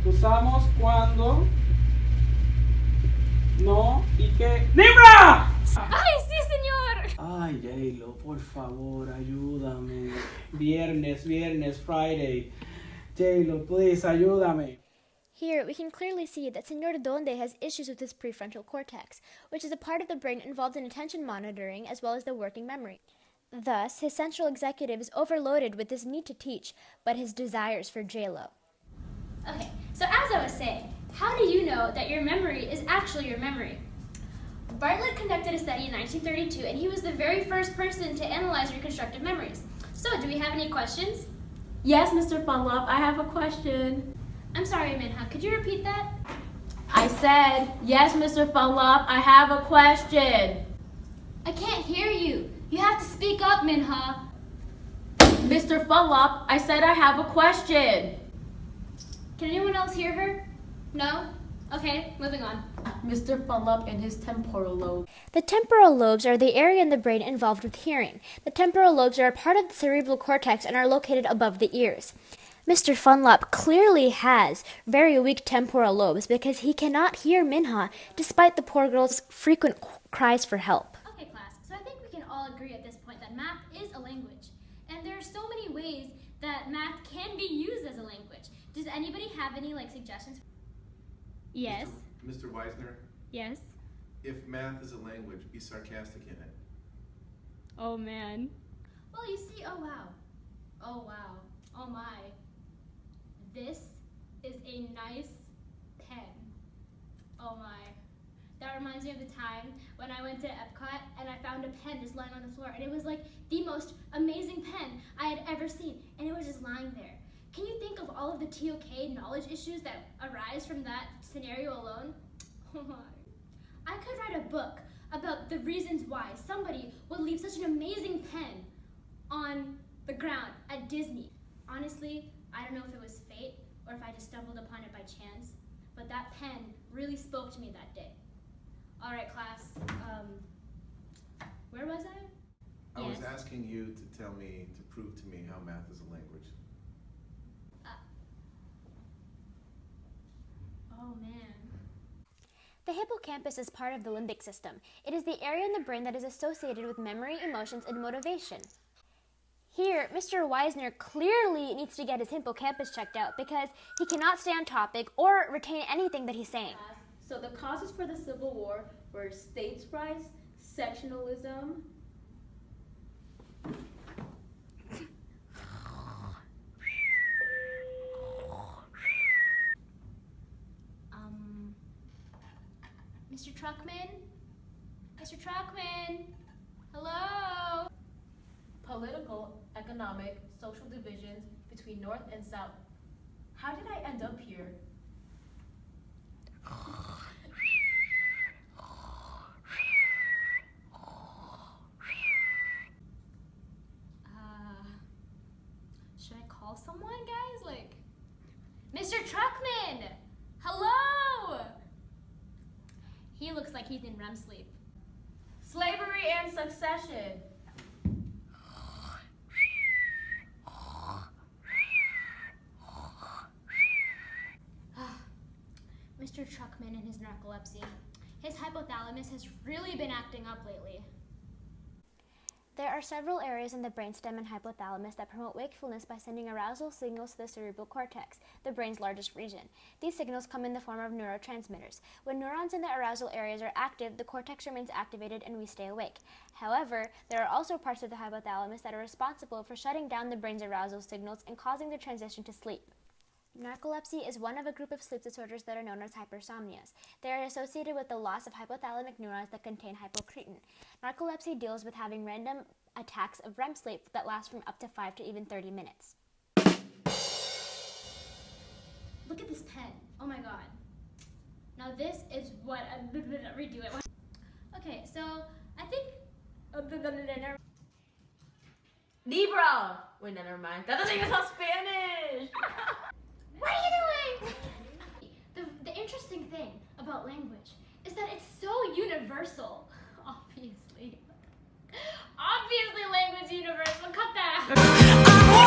Usamos cuando, no y que... ¡Libra! ¡Ay, sí, señor! Ay, J-Lo, por favor, ayúdame. Viernes, Friday. J-Lo, please, ayúdame. Here, we can clearly see that Señor Donde has issues with his prefrontal cortex, which is a part of the brain involved in attention monitoring as well as the working memory. Thus, his central executive is overloaded with his need to teach, but his desires for J-Lo. Okay, so as I was saying, how do you know that your memory is actually your memory? Bartlett conducted a study in 1932, and he was the very first person to analyze reconstructive memories. So, do we have any questions? Yes, Mr. Funlop, I have a question. I'm sorry, Minha, could you repeat that? I said, yes, Mr. Funlop, I have a question. I can't hear you. You have to speak up, Minha. Mr. Funlop, I said I have a question. Can anyone else hear her? No? Okay, moving on. Mr. Funlop and his temporal lobe. The temporal lobes are the area in the brain involved with hearing. The temporal lobes are a part of the cerebral cortex and are located above the ears. Mr. Funlop clearly has very weak temporal lobes because he cannot hear Minha despite the poor girl's frequent cries for help. Okay, class, so I think we can all agree at this point that math is a language. And there are so many ways that math can be used as a language. Does anybody have any suggestions? Yes. Mr. Weisner, Yes. if math is a language, be sarcastic in it. Oh man. Well, you see, oh wow. Oh wow. Oh my. This is a nice pen. Oh my. That reminds me of the time when I went to Epcot and I found a pen just lying on the floor, and it was the most amazing pen I had ever seen, and it was just lying there. Can you think of all of the TOK knowledge issues that arise from that scenario alone? Oh my. I could write a book about the reasons why somebody would leave such an amazing pen on the ground at Disney. Honestly, I don't know if it was fate or if I just stumbled upon it by chance, but that pen really spoke to me that day. All right, class, where was I? I was Yes. asking you to prove to me how math is a language. Oh man. The hippocampus is part of the limbic system. It is the area in the brain that is associated with memory, emotions, and motivation. Here, Mr. Weisner clearly needs to get his hippocampus checked out because he cannot stay on topic or retain anything that he's saying. So the causes for the Civil War were states' rights, sectionalism, Mr. Truckman? Mr. Truckman? Hello? political, economic, social divisions between North and South. How did I end up here? Should I call someone, guys? Mr. Truckman! Hello! He looks like he's in REM sleep. Slavery and succession. Mr. Truckman and his narcolepsy. His hypothalamus has really been acting up lately. There are several areas in the brainstem and hypothalamus that promote wakefulness by sending arousal signals to the cerebral cortex, the brain's largest region. These signals come in the form of neurotransmitters. When neurons in the arousal areas are active, the cortex remains activated and we stay awake. However, there are also parts of the hypothalamus that are responsible for shutting down the brain's arousal signals and causing the transition to sleep. Narcolepsy is one of a group of sleep disorders that are known as hypersomnias. They are associated with the loss of hypothalamic neurons that contain hypocretin. Narcolepsy deals with having random attacks of REM sleep that last from up to 5 to even 30 minutes. Look at this pen. Oh my god. Now this is what I'm redo it. Okay, so I think Libra! Wait, no, never mind. That doesn't even sound Spanish! What are you doing? The interesting thing about language is that it's so universal. Obviously. Obviously language is universal. Cut that out.